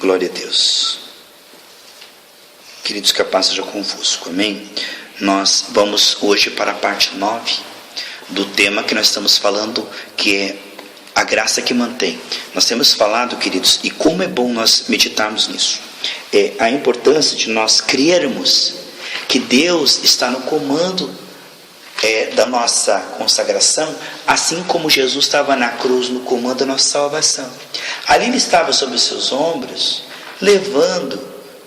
Glória a Deus. Queridos, que a paz seja convosco, amém? Nós vamos hoje para a parte 9 do tema que nós estamos falando, que é a graça que mantém. Nós temos falado, queridos, e como é bom nós meditarmos nisso, é a importância de nós crermos que Deus está no comando da nossa consagração, assim como Jesus estava na cruz no comando da nossa salvação. Ali Ele estava sobre os seus ombros, levando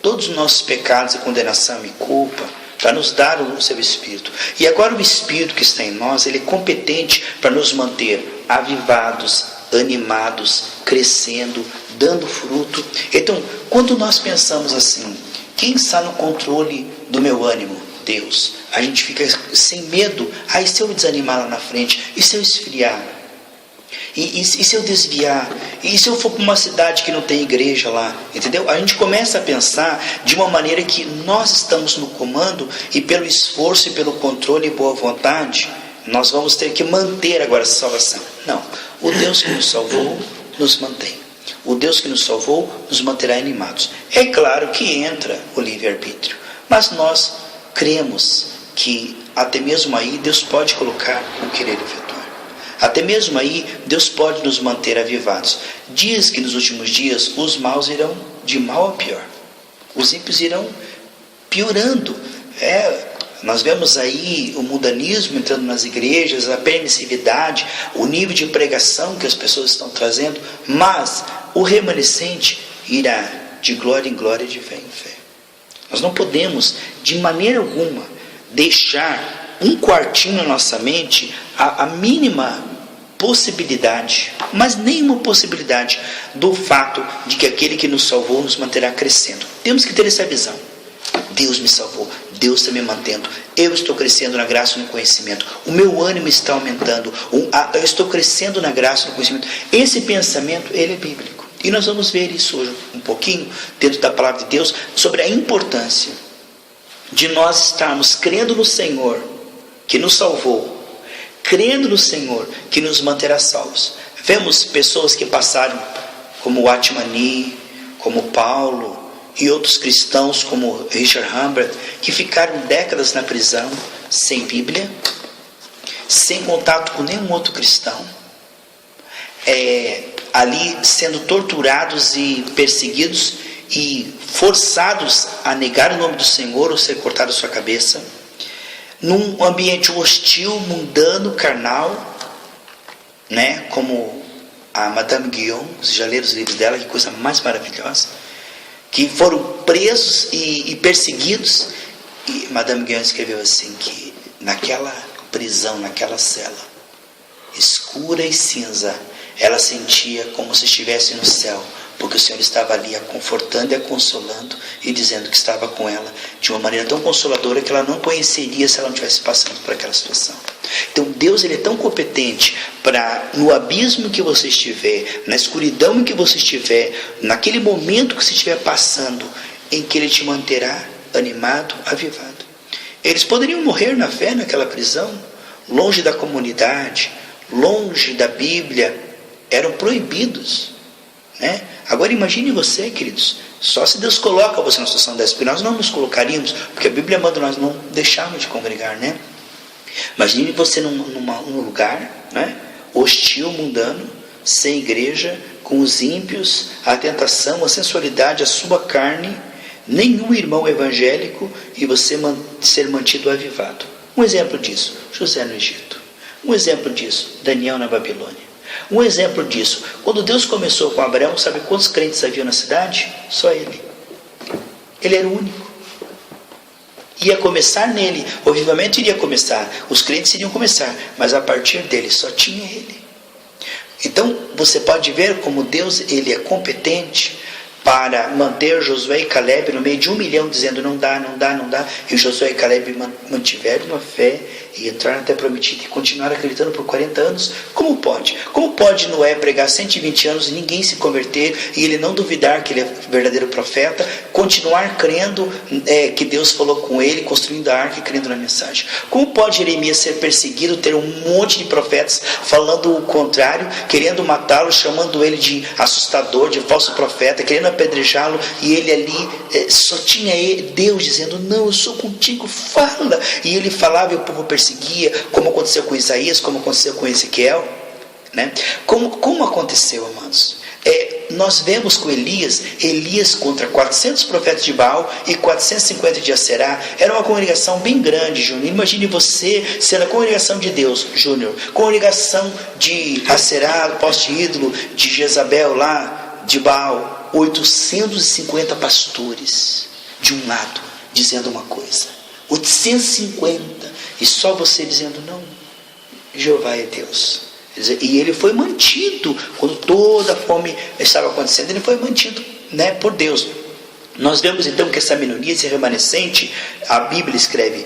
todos os nossos pecados e condenação e culpa, para nos dar o seu Espírito. E agora o Espírito que está em nós, ele é competente para nos manter avivados, animados, crescendo, dando fruto. Então, quando nós pensamos assim, quem está no controle do meu ânimo? Deus. A gente fica sem medo. E se eu desanimar lá na frente? E se eu esfriar? E se eu desviar? E se eu for para uma cidade que não tem igreja lá? Entendeu? A gente começa a pensar de uma maneira que nós estamos no comando, e pelo esforço e pelo controle e boa vontade, nós vamos ter que manter agora essa salvação. Não. O Deus que nos salvou nos mantém. O Deus que nos salvou nos manterá animados. É claro que entra o livre-arbítrio, mas nós cremos que até mesmo aí Deus pode colocar o querer efetuar. Até mesmo aí Deus pode nos manter avivados. Diz que nos últimos dias os maus irão de mal a pior. Os ímpios irão piorando. Nós vemos aí o mundanismo entrando nas igrejas, a permissividade, o nível de pregação que as pessoas estão trazendo, mas o remanescente irá de glória em glória, de fé em fé. Nós não podemos, de maneira alguma, deixar um quartinho na nossa mente a mínima possibilidade, mas nenhuma possibilidade do fato de que aquele que nos salvou nos manterá crescendo. Temos que ter essa visão. Deus me salvou, Deus está me mantendo, eu estou crescendo na graça e no conhecimento, o meu ânimo está aumentando, eu estou crescendo na graça e no conhecimento. Esse pensamento, ele é bíblico. E nós vamos ver isso hoje um pouquinho, dentro da palavra de Deus, sobre a importância de nós estarmos crendo no Senhor, que nos salvou, crendo no Senhor, que nos manterá salvos. Vemos pessoas que passaram, como Atmani, como Paulo, e outros cristãos, como Richard Humbert, que ficaram décadas na prisão, sem Bíblia, sem contato com nenhum outro cristão, ali sendo torturados e perseguidos e forçados a negar o nome do Senhor ou ser cortado a sua cabeça, num ambiente hostil, mundano, carnal, né? Como a Madame Guyon, vocês já leram os livros dela, que coisa mais maravilhosa, que foram presos e perseguidos, e Madame Guyon escreveu assim, que naquela prisão, naquela cela escura e cinza, ela sentia como se estivesse no céu, porque o Senhor estava ali a confortando e a consolando, e dizendo que estava com ela de uma maneira tão consoladora que ela não conheceria se ela não estivesse passando por aquela situação. Então Deus, ele é tão competente para, no abismo que você estiver, na escuridão em que você estiver, naquele momento que você estiver passando, em que Ele te manterá animado, avivado. Eles poderiam morrer na fé naquela prisão, longe da comunidade, longe da Bíblia, eram proibidos, né? Agora imagine você, queridos, só se Deus coloca você na situação dessa, porque nós não nos colocaríamos, porque a Bíblia manda nós não deixarmos de congregar, né? Imagine você num lugar, né, hostil, mundano, sem igreja, com os ímpios, a tentação, a sensualidade, a sua carne, nenhum irmão evangélico, e você ser mantido avivado. Um exemplo disso, José no Egito. Um exemplo disso, Daniel na Babilônia. Um exemplo disso, quando Deus começou com Abraão, sabe quantos crentes havia na cidade? Só ele. Ele era o único. Ia começar nele, o avivamento iria começar, os crentes iriam começar, mas a partir dele só tinha ele. Então você pode ver como Deus, ele é competente para manter Josué e Caleb no meio de 1 milhão, dizendo não dá, não dá, não dá, e Josué e Caleb mantiveram uma fé e entraram na terra prometida e continuaram acreditando por 40 anos. Como pode? Como pode Noé pregar 120 anos e ninguém se converter, e ele não duvidar que ele é verdadeiro profeta, continuar crendo que Deus falou com ele, construindo a arca e crendo na mensagem? Como pode Jeremias ser perseguido, ter um monte de profetas falando o contrário, querendo matá-lo, chamando ele de assustador, de falso profeta, querendo apedrejá-lo, e ele ali só tinha Deus dizendo: não, eu sou contigo, fala. E ele falava e o povo perseguia, como aconteceu com Isaías, como aconteceu com Ezequiel, né? Como aconteceu, amados? Nós vemos com Elias contra 400 profetas de Baal e 450 de Aserá. Era uma congregação bem grande, Júnior. Imagine você sendo a congregação de Deus, Júnior, congregação de Aserá, poste ídolo, de Jezabel lá, de Baal, 850 pastores de um lado dizendo uma coisa, 850, e só você dizendo: não, Jeová é Deus. E ele foi mantido quando toda a fome estava acontecendo. Ele foi mantido, né, por Deus. Nós vemos então que essa minoria, esse remanescente, a Bíblia escreve: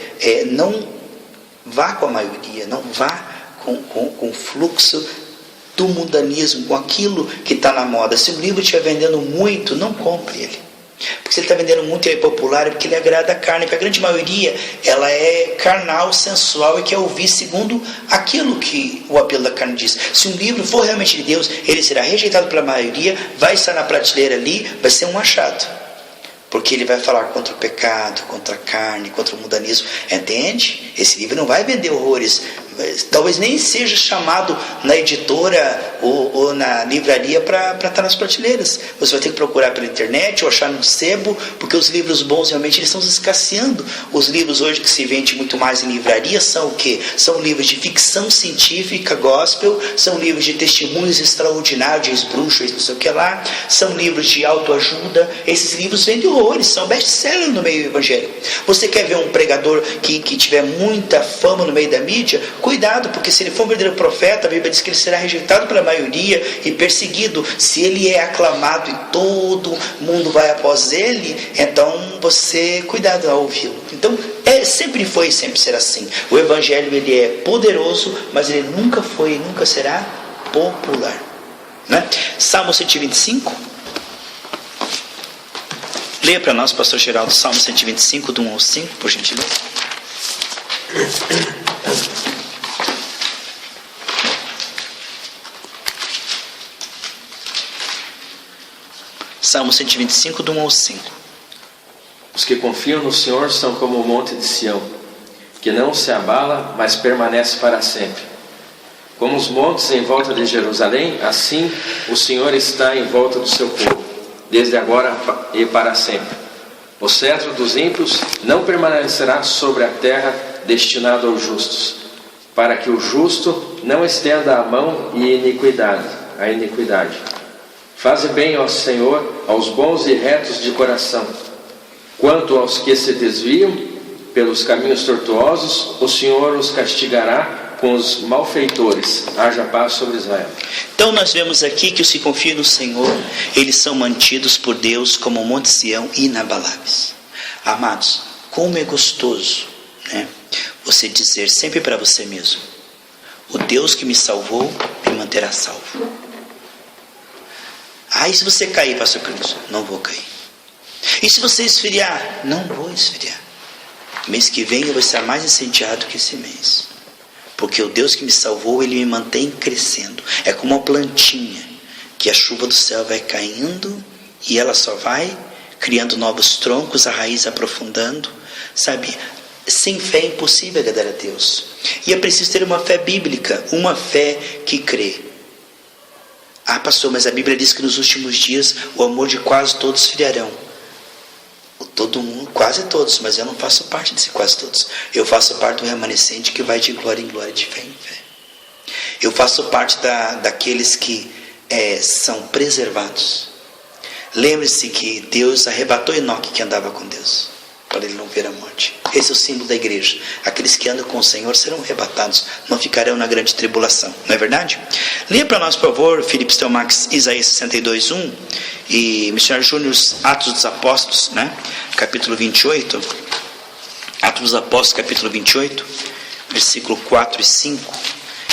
não vá com a maioria, não vá com o fluxo do mundanismo, com aquilo que está na moda. Se um livro estiver vendendo muito, não compre ele. Porque se ele está vendendo muito e é popular, é porque ele agrada a carne, porque a grande maioria ela é carnal, sensual e quer ouvir segundo aquilo que o apelo da carne diz. Se um livro for realmente de Deus, ele será rejeitado pela maioria, vai estar na prateleira ali, vai ser um achado, porque ele vai falar contra o pecado, contra a carne, contra o mundanismo. Entende? Esse livro não vai vender horrores, talvez nem seja chamado na editora ou na livraria para estar nas prateleiras. Você vai ter que procurar pela internet ou achar no sebo, porque os livros bons realmente eles estão escasseando. Os livros hoje que se vende muito mais em livraria são o quê? São livros de ficção científica, gospel, são livros de testemunhos extraordinários, bruxos, não sei o que lá, são livros de autoajuda. Esses livros vendem horrores, são best-seller no meio evangélico. Você quer ver um pregador que tiver muita fama no meio da mídia? Cuidado, porque se ele for um verdadeiro profeta, a Bíblia diz que ele será rejeitado pela maioria e perseguido. Se ele é aclamado e todo mundo vai após ele, então você, cuidado ao ouvi-lo. Então, sempre foi e sempre será assim. O Evangelho ele é poderoso, mas ele nunca foi e nunca será popular, né? Salmo 125. Leia para nós, pastor Geraldo, Salmo 125, do 1 ao 5, por gentileza. Salmo 125, do 1 ao 5. Os que confiam no Senhor são como o monte de Sião, que não se abala, mas permanece para sempre. Como os montes em volta de Jerusalém, assim o Senhor está em volta do seu povo, desde agora e para sempre. O cetro dos ímpios não permanecerá sobre a terra, destinado aos justos, para que o justo não estenda a mão a iniquidade. Faze bem, ó Senhor, aos bons e retos de coração. Quanto aos que se desviam pelos caminhos tortuosos, o Senhor os castigará com os malfeitores. Haja paz sobre Israel. Então nós vemos aqui que os que confiam no Senhor, eles são mantidos por Deus como o Monte Sião, inabaláveis. Amados, como é gostoso, né, você dizer sempre para você mesmo: o Deus que me salvou me manterá salvo. E se você cair, pastor Carlos? Não vou cair. E se você esfriar? Não vou esfriar. Mês que vem eu vou estar mais incendiado que esse mês, porque o Deus que me salvou, ele me mantém crescendo. É como uma plantinha que a chuva do céu vai caindo e ela só vai criando novos troncos, a raiz aprofundando, sabe? Sem fé é impossível agradar a Deus. E é preciso ter uma fé bíblica, uma fé que crê. Pastor, mas a Bíblia diz que nos últimos dias o amor de quase todos esfriarão. Todo mundo, quase todos, mas eu não faço parte desse quase todos. Eu faço parte do remanescente que vai de glória em glória, de fé em fé. Eu faço parte daqueles que são preservados. Lembre-se que Deus arrebatou Enoque, que andava com Deus, para ele não ver a morte. Esse é o símbolo da igreja. Aqueles que andam com o Senhor serão arrebatados, não ficarão na grande tribulação. Não é verdade? Leia para nós, por favor, Felipe Stelmax, Isaías 62, 1, e missionário Júnior, Atos dos Apóstolos, né? Capítulo 28. Atos dos Apóstolos, capítulo 28, versículo 4 e 5.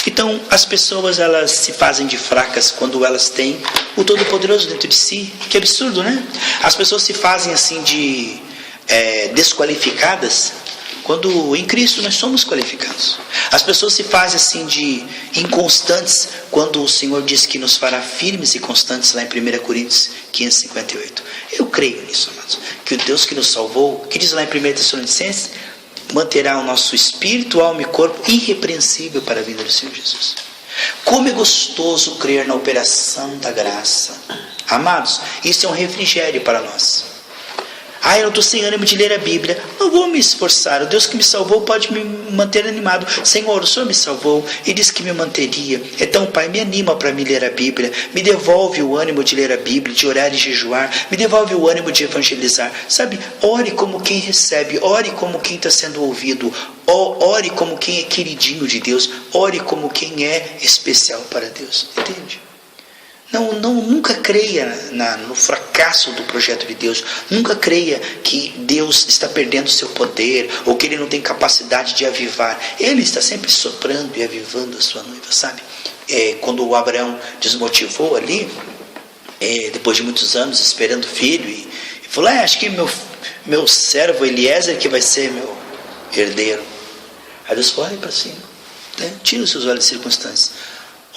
Então, as pessoas, elas se fazem de fracas quando elas têm o Todo-Poderoso dentro de si. Que absurdo, né? As pessoas se fazem assim de desqualificadas quando em Cristo nós somos qualificados. As pessoas se fazem assim de inconstantes quando o Senhor diz que nos fará firmes e constantes lá em 1 Coríntios 15:58. Eu creio nisso, amados. Que o Deus que nos salvou, que diz lá em 1 Tessalonicenses, manterá o nosso espírito, alma e corpo irrepreensível para a vinda do Senhor Jesus. Como é gostoso crer na operação da graça. Amados, isso é um refrigério para nós. Eu não estou sem ânimo de ler a Bíblia. Não vou me esforçar. O Deus que me salvou pode me manter animado. Senhor, o Senhor me salvou e disse que me manteria. Então, Pai, me anima para me ler a Bíblia. Me devolve o ânimo de ler a Bíblia, de orar e jejuar. Me devolve o ânimo de evangelizar. Sabe, ore como quem recebe. Ore como quem está sendo ouvido. Ore como quem é queridinho de Deus. Ore como quem é especial para Deus. Entende? Nunca creia no fracasso do projeto de Deus. Nunca creia que Deus está perdendo o seu poder ou que Ele não tem capacidade de avivar. Ele está sempre soprando e avivando a sua noiva, sabe? Quando o Abraão desmotivou ali, depois de muitos anos esperando filho, e falou, acho que meu servo Eliezer que vai ser meu herdeiro. Aí Deus falou, olhe para cima, né? Tira os seus olhos de circunstâncias,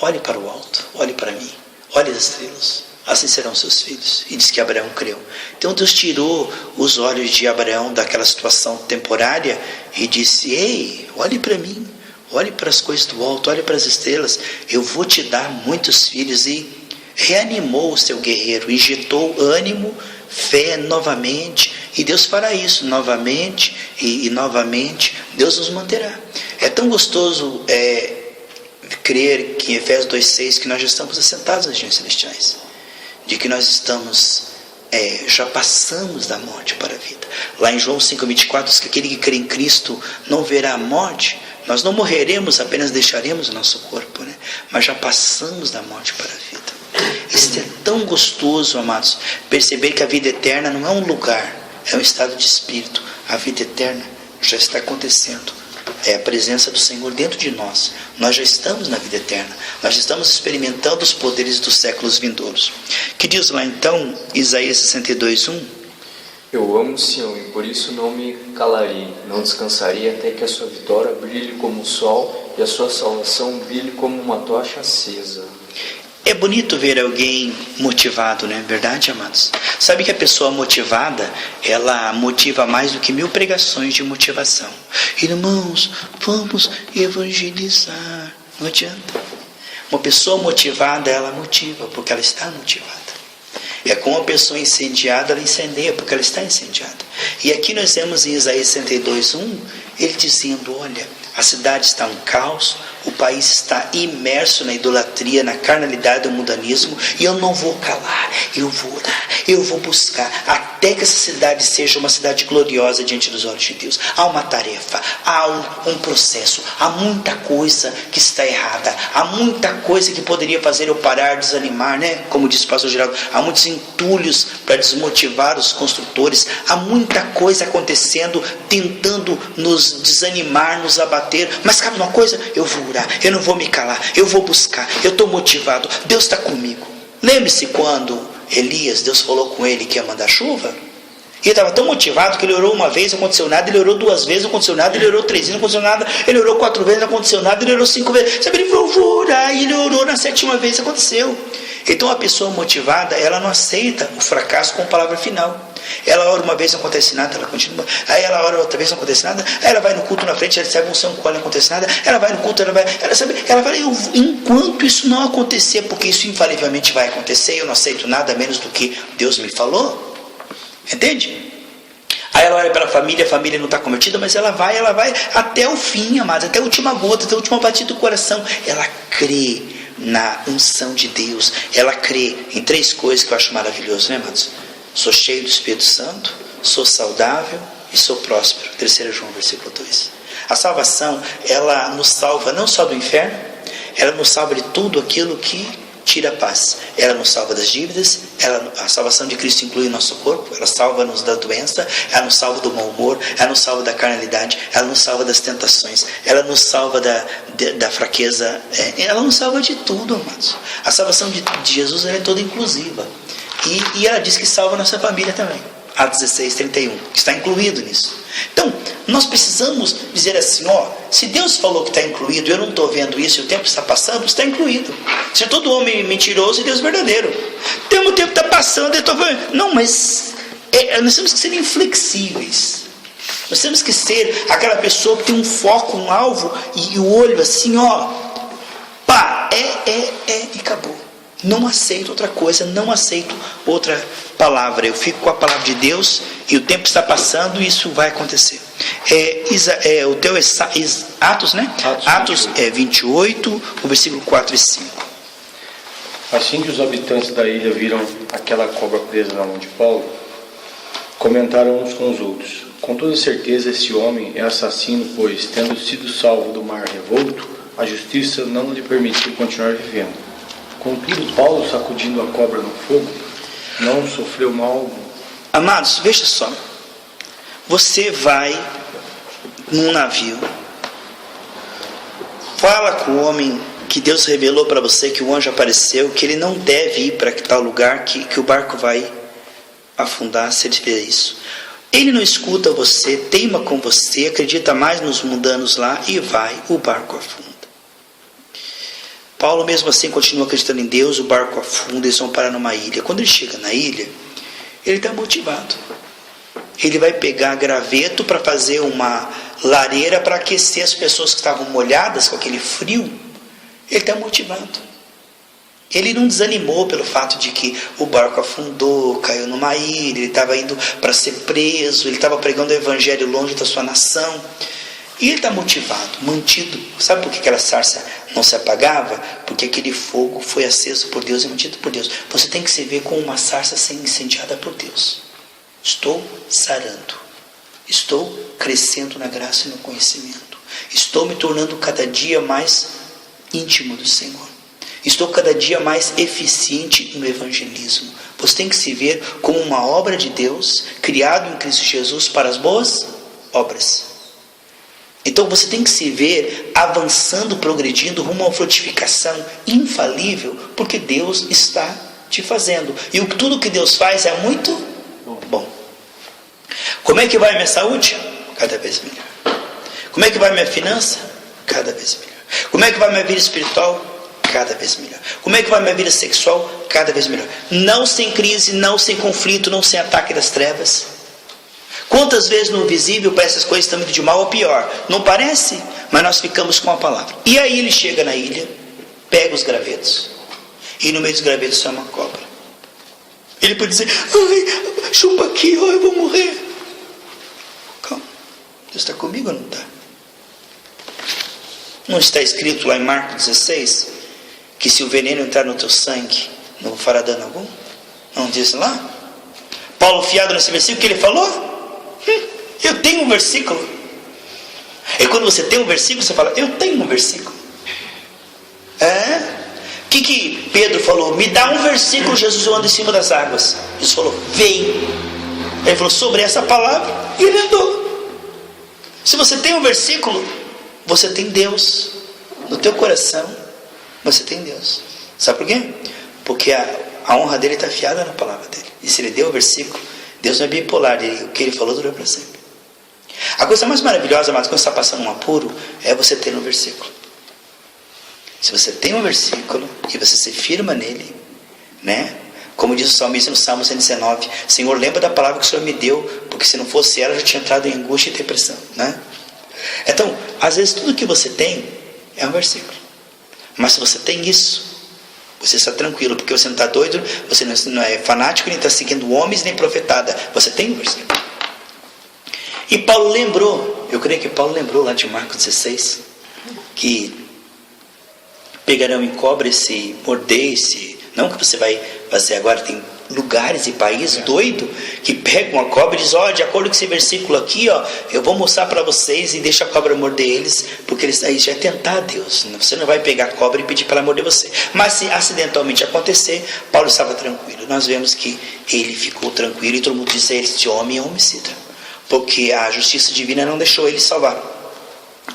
olhe para o alto, olhe para mim. Olhe as estrelas, assim serão seus filhos. E diz que Abraão creu. Então Deus tirou os olhos de Abraão daquela situação temporária e disse, ei, olhe para mim, olhe para as coisas do alto, olhe para as estrelas, eu vou te dar muitos filhos. E reanimou o seu guerreiro, injetou ânimo, fé novamente, e Deus fará isso novamente e novamente. Deus nos manterá. É tão gostoso crer que em Efésios 2:6 que nós já estamos assentados nas regiões celestiais, de que nós estamos já passamos da morte para a vida. Lá em João 5:24 diz que aquele que crê em Cristo não verá a morte. Nós não morreremos, apenas deixaremos o nosso corpo, né? Mas já passamos da morte para a vida. Isso é tão gostoso, amados, perceber que a vida eterna não é um lugar, é um estado de espírito. A vida eterna já está acontecendo. É a presença do Senhor dentro de nós. Nós já estamos na vida eterna. Nós estamos experimentando os poderes dos séculos vindouros. Que diz lá então, Isaías 62:1? Eu amo Sião e por isso não me calarei, não descansarei até que a sua vitória brilhe como o sol e a sua salvação brilhe como uma tocha acesa. É bonito ver alguém motivado, não é verdade, amados? Sabe que a pessoa motivada, ela motiva mais do que 1000 pregações de motivação. Irmãos, vamos evangelizar. Não adianta. Uma pessoa motivada, ela motiva, porque ela está motivada. É como uma pessoa incendiada, ela incendeia, porque ela está incendiada. E aqui nós vemos em Isaías 62:1, ele dizendo, olha, a cidade está um caos, o país está imerso na idolatria, na carnalidade do mundanismo, e eu não vou calar, eu vou orar, eu vou buscar, até que essa cidade seja uma cidade gloriosa diante dos olhos de Deus. Há uma tarefa, há um processo, há muita coisa que está errada, há muita coisa que poderia fazer eu parar, desanimar, né? Como disse o pastor Geraldo, há muitos entulhos para desmotivar os construtores, há muita coisa acontecendo, tentando nos desanimar, nos abater, mas sabe uma coisa? Eu vou orar, eu não vou me calar, eu vou buscar, eu estou motivado, Deus está comigo. Lembre-se quando Elias, Deus falou com ele que ia mandar chuva, e ele estava tão motivado que ele orou uma vez, não aconteceu nada, ele orou 2 vezes, não aconteceu nada, ele orou 3 vezes, não aconteceu nada, ele orou 4 vezes, não aconteceu nada, ele orou 5 vezes, sabe, ele falou, vou orar, e ele orou na 7ª vez, aconteceu. Então a pessoa motivada, ela não aceita o fracasso com palavra final. Ela ora uma vez, não acontece nada, ela continua. Aí ela ora outra vez, não acontece nada. Aí ela vai no culto na frente, ela recebe um São Paulo, não acontece nada. Ela vai no culto, ela vai, enquanto isso não acontecer, porque isso infalivelmente vai acontecer, eu não aceito nada menos do que Deus me falou. Entende? Aí ela olha para a família não está convertida, mas ela vai até o fim, amados, até a última gota, até a última batida do coração. Ela crê na unção de Deus. Ela crê em 3 coisas que eu acho maravilhoso, né, amados? Sou cheio do Espírito Santo, sou saudável e sou próspero. 3 João, versículo 2. A salvação, ela nos salva não só do inferno, ela nos salva de tudo aquilo que tira a paz. Ela nos salva das dívidas, a salvação de Cristo inclui o nosso corpo, ela salva-nos da doença, ela nos salva do mau humor, ela nos salva da carnalidade, ela nos salva das tentações, ela nos salva da fraqueza, ela nos salva de tudo, amados. A salvação de Jesus é toda inclusiva. E ela diz que salva a nossa família também. Atos 16, 31, está incluído nisso. Então, nós precisamos dizer assim, se Deus falou que está incluído, eu não estou vendo isso, e o tempo está passando, está incluído. Se todo homem mentiroso e Deus verdadeiro. O tempo está passando, eu estou vendo. Não, mas nós temos que ser inflexíveis. Nós temos que ser aquela pessoa que tem um foco, um alvo, e o olho assim, e acabou. Não aceito outra coisa, não aceito outra palavra. Eu fico com a palavra de Deus e o tempo está passando e isso vai acontecer. O teu é Atos, né? Atos 28, o versículo 4 e 5. Assim que os habitantes da ilha viram aquela cobra presa na mão de Paulo, comentaram uns com os outros: com toda certeza esse homem é assassino, pois, tendo sido salvo do mar revolto, a justiça não lhe permitiu continuar vivendo. Contudo, Paulo, sacudindo a cobra no fogo, não sofreu mal algum. Amados, veja só. Você vai num navio, fala com o homem que Deus revelou para você, que o anjo apareceu, que ele não deve ir para tal lugar, que o barco vai afundar se ele fizer isso. Ele não escuta você, teima com você, acredita mais nos mundanos lá e o barco afunda. Paulo mesmo assim continua acreditando em Deus, o barco afunda, eles vão parar numa ilha. Quando ele chega na ilha, ele está motivado. Ele vai pegar graveto para fazer uma lareira para aquecer as pessoas que estavam molhadas com aquele frio. Ele está motivado. Ele não desanimou pelo fato de que o barco afundou, caiu numa ilha, ele estava indo para ser preso, ele estava pregando o evangelho longe da sua nação. E ele está motivado, mantido. Sabe por que aquela sarça não se apagava? Porque aquele fogo foi aceso por Deus e mantido por Deus. Você tem que se ver como uma sarça sendo incendiada por Deus. Estou sarando. Estou crescendo na graça e no conhecimento. Estou me tornando cada dia mais íntimo do Senhor. Estou cada dia mais eficiente no evangelismo. Você tem que se ver como uma obra de Deus, criado em Cristo Jesus para as boas obras. Então você tem que se ver avançando, progredindo rumo a uma frutificação infalível, porque Deus está te fazendo. E tudo que Deus faz é muito bom. Como é que vai minha saúde? Cada vez melhor. Como é que vai minha finança? Cada vez melhor. Como é que vai minha vida espiritual? Cada vez melhor. Como é que vai minha vida sexual? Cada vez melhor. Não sem crise, não sem conflito, não sem ataque das trevas. Quantas vezes no visível parece as coisas estão indo de mal a pior? Não parece? Mas nós ficamos com a palavra. E aí ele chega na ilha, pega os gravetos, e no meio dos gravetos sai uma cobra. Ele pode dizer: ai, chupa aqui, eu vou morrer. Calma, Deus está comigo ou não está? Não está escrito lá em Marcos 16 que se o veneno entrar no teu sangue não fará dano algum? Não diz lá? Paulo, fiado nesse versículo, que ele falou? Eu tenho um versículo. E quando você tem um versículo, você fala: eu tenho um versículo. O que Pedro falou? Me dá um versículo. Jesus, eu ando em cima das águas. Jesus falou: vem. Ele falou sobre essa palavra e ele andou. Se você tem um versículo, você tem Deus no teu coração. Você tem Deus. Sabe por quê? Porque a honra dele está afiada na palavra dele. E se ele deu o versículo, Deus não é bipolar, o que ele falou dura para sempre. A coisa mais maravilhosa, mas quando você está passando um apuro, é você ter um versículo. Se você tem um versículo e você se firma nele, né? Como diz o salmista no Salmo 119: Senhor, lembra da palavra que o Senhor me deu, porque se não fosse ela, eu já tinha entrado em angústia e depressão, né? Então, às vezes tudo que você tem é um versículo. Mas se você tem isso, você está tranquilo, porque você não está doido, você não é fanático, nem está seguindo homens, nem profetada. Você tem um versículo. E Paulo lembrou, eu creio que Paulo lembrou lá de Marcos 16, que pegarão em cobra esse morder, não que você vai fazer agora, tem lugares e países doido que pegam uma cobra e diz: ó, de acordo com esse versículo aqui, ó, eu vou mostrar para vocês, e deixa a cobra morder eles, porque eles aí já é tentar Deus. Você não vai pegar a cobra e pedir para ela morder você. Mas se acidentalmente acontecer, Paulo estava tranquilo. Nós vemos que ele ficou tranquilo, e todo mundo diz: este homem é homicida, porque a justiça divina não deixou ele salvar.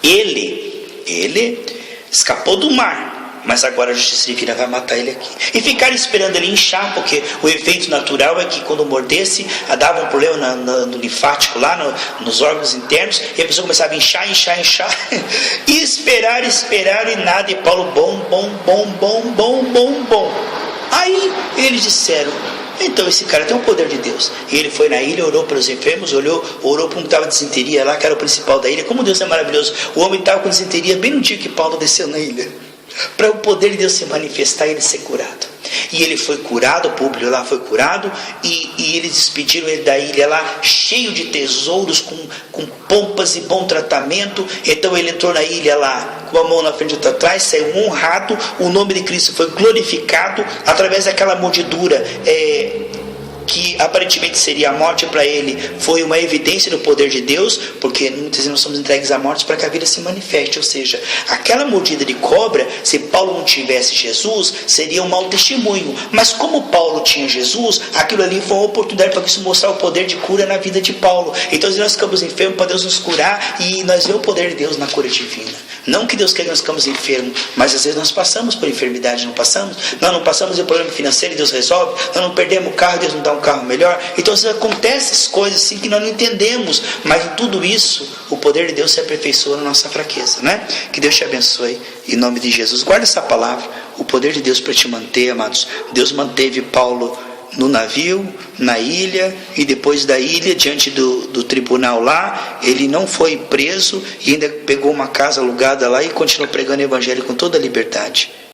Ele escapou do mar, mas agora a justiça divina vai matar ele aqui. E ficaram esperando ele inchar, porque o efeito natural é que quando mordesse, dava um problema no linfático, lá nos órgãos internos, e a pessoa começava a inchar. E esperaram e nada. E Paulo, bom. Aí eles disseram: então esse cara tem o poder de Deus. E ele foi na ilha, orou pelos enfermos, orou para um que estava de disenteria lá, que era o principal da ilha. Como Deus é maravilhoso. O homem estava com disenteria bem no dia que Paulo desceu na ilha, para o poder de Deus se manifestar e ele ser curado. E ele foi curado, o Públio lá foi curado, e eles despediram ele da ilha lá, cheio de tesouros, com pompas e bom tratamento. Então ele entrou na ilha lá, com a mão na frente e outra atrás, saiu honrado, o nome de Cristo foi glorificado, através daquela mordidura, que aparentemente seria a morte para ele, foi uma evidência do poder de Deus, porque muitas vezes nós somos entregues à morte para que a vida se manifeste. Ou seja, aquela mordida de cobra, se Paulo não tivesse Jesus, seria um mau testemunho. Mas como Paulo tinha Jesus, aquilo ali foi uma oportunidade para isso mostrar o poder de cura na vida de Paulo. Então nós ficamos enfermos para Deus nos curar, e nós vemos o poder de Deus na cura divina. Não que Deus quer que nós ficamos enfermos, mas às vezes nós passamos por enfermidade, não passamos? Nós não passamos por problema financeiro e Deus resolve? Nós não perdemos o carro, Deus não dá um carro melhor? Então acontecem essas coisas assim que nós não entendemos, mas em tudo isso o poder de Deus se aperfeiçoa na nossa fraqueza, né? Que Deus te abençoe em nome de Jesus. Guarda essa palavra, o poder de Deus para te manter, amados. Deus manteve Paulo no navio, na ilha, e depois da ilha, diante do tribunal lá, ele não foi preso, e ainda pegou uma casa alugada lá e continuou pregando o evangelho com toda a liberdade.